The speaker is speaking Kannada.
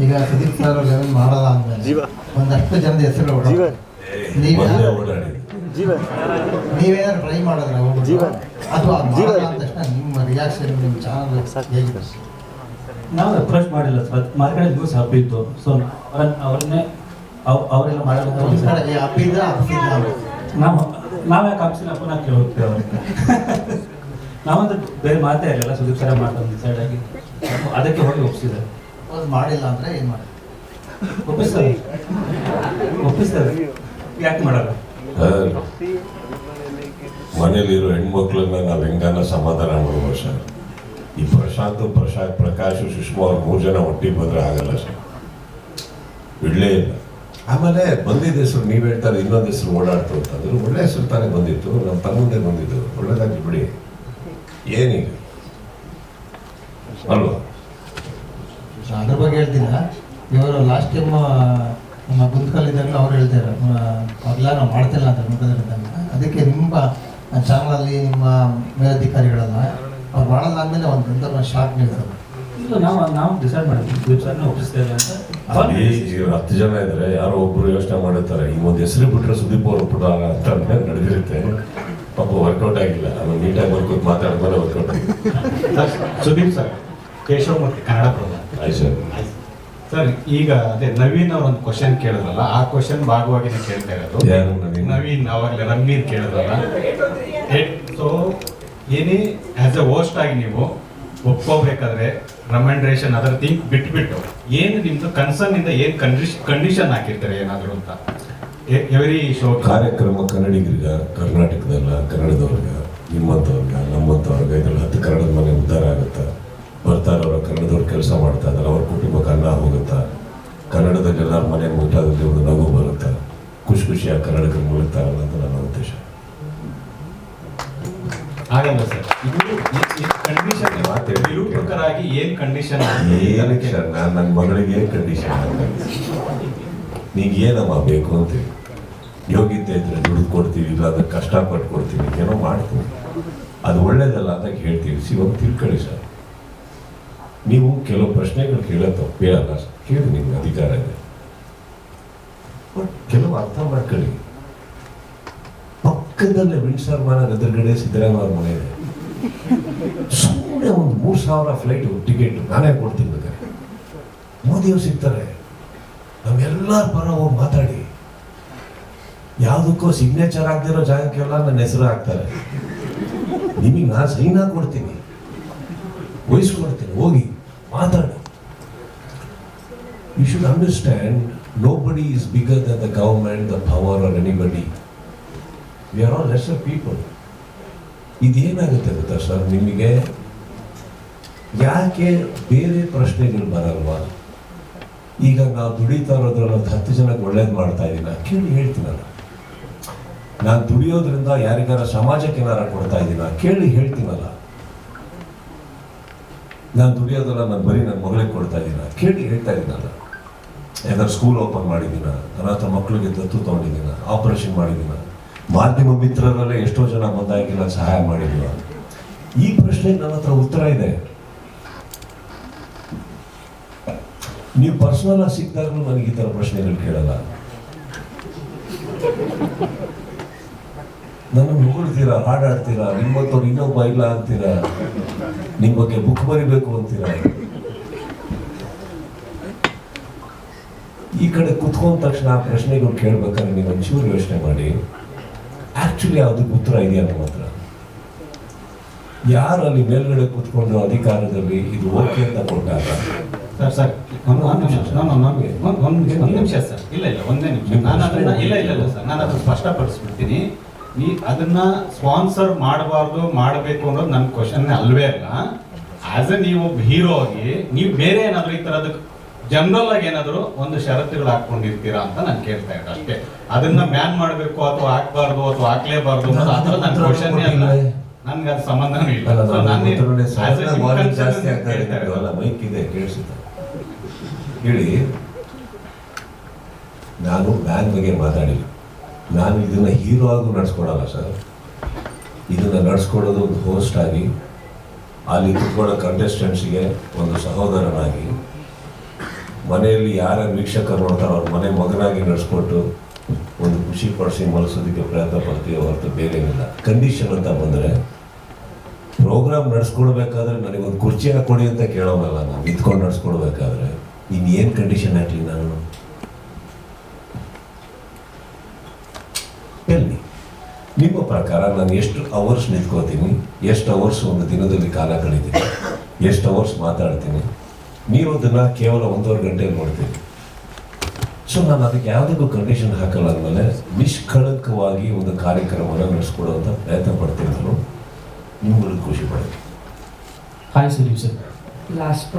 ಈಗ ಸುದೀಪ್ ಸರ್ ಲೆವೆಲ್ ಮಾಡಲ್ಲ ಅಂದಮೇಲೆ ಒಂದಷ್ಟು ಜನದ ಹೆಸರು ನೀವೇನಾದ್ರು ಟ್ರೈ ಮಾಡಿದ್ರೆ ಅಥವಾ ಮಾಡಲ್ಲ ಅಂದ ತಕ್ಷಣ ನಿಮ್ಮ ರಿಯಾಕ್ಷನ್ ನಿಮ್ಮ ಚಾನಲ್ ಹೇಗಿದೆ? ನಾವು ಅಪ್ರೋಚ್ ಮಾಡಿಲ್ಲ ಸರ್, ಮಾರ್ಕೆಟ್ ನ್ಯೂಸ್ ಹಬ್ಬಿತ್ತು. ಸೊ ಅವರೆಲ್ಲ ಮಾಡಲ್ಲ. ನಾವೇ ಕಾಪ್ಸಿನಪ್ಪ ನಾವು ಕೇಳ್ತೇವೆ ಅವ್ರಿಗೆ. ನಾವಂದ್ರೆ ಬೇರೆ ಮಾತೇ ಇರಲಿಲ್ಲ, ಸುದೀಪ್ ಸರ ಮಾಡ್ತಾರೆ ಡಿಸೈಡ್ ಆಗಿ ಅದಕ್ಕೆ ಹೋಗಿ ಒಪ್ಪಿಸಿದ್ದಾರೆ. ಅದು ಮಾಡಿಲ್ಲ ಅಂದರೆ ಏನು ಮಾಡಿ ಒಪ್ಪಿಸ್ತಾರೆ. ಯಾಕೆ ಮಾಡಲ್ಲ? ಮನೇಲಿರೋ ಹೆಣ್ಮಕ್ಳನ್ನ ನಾವು ಹೆಂಗಾನ ಸಮಾಧಾನ ಮಾಡ್ಬೋದು ಸರ್. ಈ ಪ್ರಕಾಶ್ ಸುಷ್ಮಾ ಅವ್ರು 3 ಜನ ಒಟ್ಟಿಗೆ ಬಂದರೆ ಆಗಲ್ಲ ಸರ್, ಬಿಡಲೇ ಇಲ್ಲ. ಆಮೇಲೆ ಬಂದಿದ್ದ ಹೆಸರು ನೀವು ಹೇಳ್ತಾರೆ, ಇನ್ನೊಂದು ಹೆಸರು ಓಡಾಡ್ತು ಅಂತಂದ್ರೆ ಒಳ್ಳೆ ಹೆಸರು ತಾನೇ ಬಂದಿತ್ತು, ನಮ್ಮ ತಮ್ಮಂದೇ ಬಂದಿದ್ದು, ಒಳ್ಳೇದಾಗಿ ಬಿಡಿ, ಏನೀಗ ಅಲ್ವಾ? ಅದ್ರ ಬಗ್ಗೆ ಹೇಳ್ತಿಲ್ಲ. ಇವರು ಲಾಸ್ಟ್ ಟೈಮ್ ನಮ್ಮ ಗುಂತ್ಕಲ್ಲಿದ್ದಾಗ ಅವ್ರು ಹೇಳ್ತಾರೆ ಮೊದಲ ನಾವು ಮಾಡ್ತಿಲ್ಲ ಅಂತ ಮುಖದಲ್ಲಿದ್ದಾಗ. ಅದಕ್ಕೆ ನಿಮ್ಮ ಚಾನಲಲ್ಲಿ ನಿಮ್ಮ ಮೇಲಧಿಕಾರಿಗಳೆಲ್ಲ ಅವ್ರು ಮಾಡಲ್ಲ ಅಂದಮೇಲೆ ಒಂದು ಶಾಕ್ ನೀಡ್ತಾರೆ. ಇಲ್ಲ, ನಾವು ಡಿಸೈಡ್ ಮಾಡಿದ್ವಿ ಸರ್ನ ಒಪ್ಪಿಸ್ತೇವೆ ಅಂತ. 10 ಜನ ಇದ್ರೆ ಯಾರೋ ಒಬ್ರು ಯೋಚನೆ ಮಾಡಿರ್ತಾರೆ, ಈ ಒಂದು ಹೆಸರು ಬಿಟ್ಟರೆ ಸುದೀಪ್ ಅವರು ಪುಟ ಅಂತ ನಡೆದಿರುತ್ತೆ. ಪಾಪ ವರ್ಕೌಟ್ ಆಗಿಲ್ಲ, ಆಮೇಲೆ ನೀಟಾಗಿ ಬರ್ಕೋದು ಮಾತಾಡಿದ್ಮೇಲೆ ವರ್ಕೌಟ್ ಆಗಿಲ್ಲ. ಸುದೀಪ್ ಸರ್, ಕೇಶವ್ ಮತ್ತು ಕನ್ನಡ ಪ್ರಭ. ಆಯ್ತು ಸರ್. ಸರ್, ಈಗ ಅದೇ ನವೀನ್ ಅವ್ರ ಒಂದು ಕ್ವಶನ್ ಕೇಳಿದ್ರಲ್ಲ, ಆ ಕ್ವಶನ್ ಭಾಗವಾಗಿನೇ ಕೇಳ್ತಾ ಇರೋದು. ನವೀನ್ ಅವಾಗಲೇ ರಂಗೀರ್ ಕೇಳಿದ್ರಲ್ಲ. ಸೊ ಏನೇ ಆಸ್ ಎ ಹೋಸ್ಟ್ ಆಗಿ ನೀವು ಒಪ್ಕೋಬೇಕಾದ್ರೆ ರೆಕಮೆಂಡೇಶನ್ ಅದರ ಥಿಂಕ್ ಬಿಟ್ಬಿಟ್ಟು ಏನು ನಿಮ್ದು ಕನ್ಸರ್ನ್ ಇಂದ ಏನು ಕಂಡೀಷನ್ ಹಾಕಿರ್ತಾರೆ ಏನಾದ್ರು ಅಂತ ಎವ್ರಿ ಶೋ ಕಾರ್ಯಕ್ರಮ ಕನ್ನಡಿಗರಿಗೆ ಕರ್ನಾಟಕದಲ್ಲ, ಕನ್ನಡದವ್ರಿಗೆ, ನಿಮ್ಮಂಥವ್ರಿಗೆ, ನಮ್ಮಂಥವ್ರಿಗೆ ಇದ್ರಲ್ಲಿ 10 ಕನ್ನಡದ ಮನೆ ಉದ್ಧಾರ ಆಗುತ್ತಾ, ಬರ್ತಾರವ್ರ ಕನ್ನಡದವ್ರು ಕೆಲಸ ಮಾಡ್ತಾ ಇದ್ದಾರೆ, ಅವ್ರ ಕುಟುಂಬಕ್ಕೆ ಅನ್ನ ಹೋಗುತ್ತಾ, ಕನ್ನಡದಲ್ಲಿ ಎಲ್ಲರ ಮನೆ ಮುಟ್ಟಾದಲ್ಲಿ ಒಂದು ನಗು ಬರುತ್ತಾ, ಖುಷಿಯಾಗಿ ಕನ್ನಡಕ್ಕೆ ಮುಳುಗ್ತಾರಲ್ಲ ಅಂತ ನನ್ನ ಉದ್ದೇಶ. ಆಗಲ್ಲ ಸರ್, ಇದು ಕಂಡೀಷನ್ ನಿರೂಪಕರಾಗಿ ಏನು ಕಂಡೀಷನ್? ಏನಕ್ಕೆ ಸರ್, ನಾನು ನನ್ನ ಮಗಳಿಗೆ ಏನು ಕಂಡೀಷನ್ ನಿಂಗೆ ಏನಮ್ಮ ಬೇಕು ಅಂತೀವಿ, ಯೋಗ್ಯತೆ ಇದ್ರೆ ದುಡ್ಡು ಕೊಡ್ತೀವಿ, ಇಲ್ಲಾಂದ್ರೆ ಕಷ್ಟಪಟ್ಟು ಕೊಡ್ತೀವಿ, ಏನೋ ಮಾಡ್ತೀವಿ, ಅದು ಒಳ್ಳೇದಲ್ಲ ಅಂತ ಹೇಳ್ತೀವಿ. ಒಂದು ತಿಳ್ಕೊಳ್ಳಿ ಸರ್, ನೀವು ಕೆಲವು ಪ್ರಶ್ನೆಗಳು ಕೇಳೋ ತಪ್ಪೇ ಅಲ್ಲ, ಕೇಳಿ ನಿಮ್ಗೆ ಅಧಿಕಾರ ಇದೆ, ಬಟ್ ಕೆಲವು ಅರ್ಥ ಮಾಡ್ಕೊಳ್ಳಿ. ಪಕ್ಕದಲ್ಲೇ ವಿಂಡ್ಸರ್ಮಾನ ಎದುರುಗಡೆ ಸಿದ್ದರಾಮಯ್ಯ ಮನೆ ಇದೆ, ಸುಮ್ಮನೆ ಒಂದು 3,000 ಫ್ಲೈಟ್ ಟಿಕೆಟ್ ನಾನೇ ಕೊಡ್ತೀನಿ ಬೇಕಾದ್ರೆ, ಮೋದಿಯವ್ರು ಸಿಗ್ತಾರೆ, ನಮ್ಮೆಲ್ಲರ ಪರ ಹೋಗಿ ಮಾತಾಡಿ, ಯಾವುದಕ್ಕೋ ಸಿಗ್ನೇಚರ್ ಆಗದಿರೋ ಜಾಗಕ್ಕೆಲ್ಲ ನನ್ನ ಹೆಸರು ಹಾಕ್ತಾರೆ, ನಿಮಗೆ ನಾನು ಸೈನ್ ಕೊಡ್ತೀನಿ, ವಹಿಸ್ಕೊಡ್ತೀನಿ, ಹೋಗಿ ಮಾತಾಡಿ. You should understand, nobody is bigger than the government, the power or anybody. We are all lesser people. ಇದೇನಾಗುತ್ತೆ ಗೊತ್ತಾ ಸರ್, ನಿಮಗೆ ಯಾಕೆ ಬೇರೆ ಪ್ರಶ್ನೆಗಳು ಬರಲ್ವಾ? ಈಗ ನಾವು ದುಡಿತಾ ಇರೋದ್ರಲ್ಲಿ 10 ಜನಕ್ಕೆ ಒಳ್ಳೇದು ಮಾಡ್ತಾ ಇದ್ದೀನ ಕೇಳಿ ಹೇಳ್ತೀನಲ್ಲ, ನಾನು ದುಡಿಯೋದ್ರಿಂದ ಯಾರಿಗಾರ ಸಮಾಜಕ್ಕೆ ಏನಾರ ಕೊಡ್ತಾ ಇದ್ದೀನ ಕೇಳಿ ಹೇಳ್ತೀನಲ್ಲ, ನಾನು ದುಡಿಯೋದಲ್ಲ ನಾನು ಬರೀ ನನ್ನ ಮಗಳಿಗೆ ಕೊಡ್ತಾ ಇದ್ದೀನ ಕೇಳಿ ಹೇಳ್ತಾ ಇದ್ದೀನಲ್ಲ, ಯಾಕಂದ್ರೆ ಸ್ಕೂಲ್ ಓಪನ್ ಮಾಡಿದ್ದೀನ, ಅನಾಥ ಮಕ್ಕಳಿಗೆ ದತ್ತು ತೊಗೊಂಡಿದ್ದೀನ, ಆಪರೇಷನ್ ಮಾಡಿದ್ದೀನ, ಮಾಧ್ಯಮ ಮಿತ್ರರಲ್ಲೇ ಎಷ್ಟೋ ಜನ ಬಂದಾಗಿ ನಾನು ಸಹಾಯ ಮಾಡಿದ್ದೀನ. ಈ ಪ್ರಶ್ನೆಗೆ ನನ್ನ ಹತ್ರ ಉತ್ತರ ಇದೆ. ನೀವು ಪರ್ಸನಲ್ ಆಗಿ ಸಿಕ್ಕಿದಾಗಲೂ ನನಗೆ ಈ ಥರ ಪ್ರಶ್ನೆಗಳು ಕೇಳಲ್ಲ. ನನ್ನ ಹೊಗಳ್ತೀರಾ, ಹಾಡಾಡ್ತೀರಾ, ನಿಮ್ಮತ್ತವ್ರು ಇನ್ನೊಬ್ಬ ಇಲ್ಲ ಅಂತೀರಾ, ನಿಮ್ಮ ಬಗ್ಗೆ ಬುಕ್ ಬರಿಬೇಕು ಅಂತೀರಾ. ಈ ಕಡೆ ಕುತ್ಕೊಂಡ ತಕ್ಷಣ ಆ ಪ್ರಶ್ನೆಗಳು ಕೇಳ್ಬೇಕಾದ್ರೆ ನೀವು ಒಂಚೂರು ಯೋಚನೆ ಮಾಡಿ, ಆಕ್ಚುಲಿ ಅದಕ್ಕೆ ಉತ್ತರ ಇದೆಯಾ ನಮ್ಮ ಹತ್ರ? ಯಾರು ಅಲ್ಲಿ ಮೇಲ್ಗಡೆ ಕೂತ್ಕೊಂಡು ಅಧಿಕಾರದಲ್ಲಿ ಇದು ಓಕೆ ಅಂತ ಕೊಟ್ಟಾಗ ಸರ್ ಒಂದು ನಿಮಿಷ ಸರ್, ಇಲ್ಲ ಒಂದೇ ನಿಮಿಷ, ಇಲ್ಲ ಸರ್, ನಾನು ಅದನ್ನು ಸ್ಪಷ್ಟಪಡಿಸ್ಬಿಡ್ತೀನಿ. ಅದನ್ನ ಸ್ಪಾನ್ಸರ್ ಮಾಡಬಾರ್ದು ಮಾಡಬೇಕು ಅನ್ನೋದು ನನ್ನ ಕ್ವಶನ್ ಅಲ್ವೇ ಅಲ್ಲ. ಆಸ್ ಎ ನೀವು ಹೀರೋ ಆಗಿ ನೀವು ಬೇರೆ ಏನಾದ್ರು ಈ ತರದ್ ಜನರಲ್ ಆಗಿ ಏನಾದ್ರು ಒಂದು ಷರತ್ತುಗಳು ಹಾಕೊಂಡಿರ್ತೀರಾ ಅಂತ ನಾನು ಕೇಳ್ತಾ ಇದ್ದೆ ಅಷ್ಟೇ. ಅದನ್ನ ಬ್ಯಾನ್ ಮಾಡಬೇಕು ಅಥವಾ ಹಾಕ್ಬಾರ್ದು ಅಥವಾ ಹಾಕ್ಲೇಬಾರ್ದು ಅನ್ನೋದು ಆ ಥರ ನನ್ನ ಕ್ವಶನ್ ಅಲ್ಲ, ನನ್ಗೆ ಅದು ಸಂಬಂಧನೂ ಇಲ್ಲ. ಮೈಕ್ ಇದೆ, ಕೇಳಿಸುತ್ತೆ ಹೇಳಿ. ನಾನು ಬ್ಯಾನ್ ಬಗ್ಗೆ ಮಾತಾಡಿಲ್ಲ, ನಾನು ಇದನ್ನ ಹೀರೋ ಆಗಿ ನಡ್ಸ್ಕೊಡಲ್ಲ ಸರ್. ಇದನ್ನ ನಡ್ಸ್ಕೊಡೋದು ಒಂದು ಹೋಸ್ಟ್ ಆಗಿ, ಅಲ್ಲಿ ಕುತ್ಕೊಳ್ಳೋ ಕಂಟೆಸ್ಟೆಂಟ್ಸ್ಗೆ ಒಂದು ಸಹೋದರನಾಗಿ, ಮನೆಯಲ್ಲಿ ಯಾರ ವೀಕ್ಷಕರು ನೋಡ್ತಾರೋ ಅವ್ರ ಮನೆ ಮಗನಾಗಿ ನಡೆಸ್ಕೊಟ್ಟು ಒಂದು ಖುಷಿ ಪಡಿಸಿ ಮಲಿಸೋದಕ್ಕೆ ಪ್ರಯತ್ನ ಪಡ್ತೀವಿ ಹೊರತು ಬೇರೆ ಏನಿಲ್ಲ. ಕಂಡೀಷನ್ ಅಂತ ಬಂದರೆ ಪ್ರೋಗ್ರಾಮ್ ನಡೆಸ್ಕೊಡ್ಬೇಕಾದ್ರೆ ನನಗೊಂದು ಕುರ್ಚಿ ಹಾಕೊಡಿ ಅಂತ ಕೇಳೋನಲ್ಲ ನಾವು, ಇದ್ಕೊಂಡು ನಡೆಸ್ಕೊಡ್ಬೇಕಾದ್ರೆ ಇನ್ನೇನು ಕಂಡೀಷನ್ ಹಾಕಲಿ ನಾನು ಎಲ್ಲಿ? ನಿಮ್ಮ ಪ್ರಕಾರ ನಾನು ಎಷ್ಟು ಅವರ್ಸ್ ನಿಂತ್ಕೋತೀನಿ, ಎಷ್ಟು ಅವರ್ಸ್ ಒಂದು ದಿನದಲ್ಲಿ ಕಾಲ ಕಳೀತೀನಿ, ಎಷ್ಟು ಅವರ್ಸ್ ಮಾತಾಡ್ತೀನಿ, ನೀವು ಅದನ್ನು ಕೇವಲ 1.5 ಗಂಟೆ ನೋಡ್ತೀನಿ. ಸೊ ನಾನು ಅದಕ್ಕೆ ಯಾವುದಕ್ಕೂ ಕಂಡೀಷನ್ ಹಾಕಲ್ಲ ಅಂದಮೇಲೆ ನಿಷ್ಕಳಂಕವಾಗಿ ಒಂದು ಕಾರ್ಯಕ್ರಮನ ನಡೆಸ್ಕೊಡುವಂಥ ಪ್ರಯತ್ನ ಪಡ್ತೀನಿ ನಾನು. ನಿಮ್ಗಳಿಗೆ ಖುಷಿ ಪಡ್ತೀನಿ. Hi Sudeep sir. ಲಾಸ್ಟ್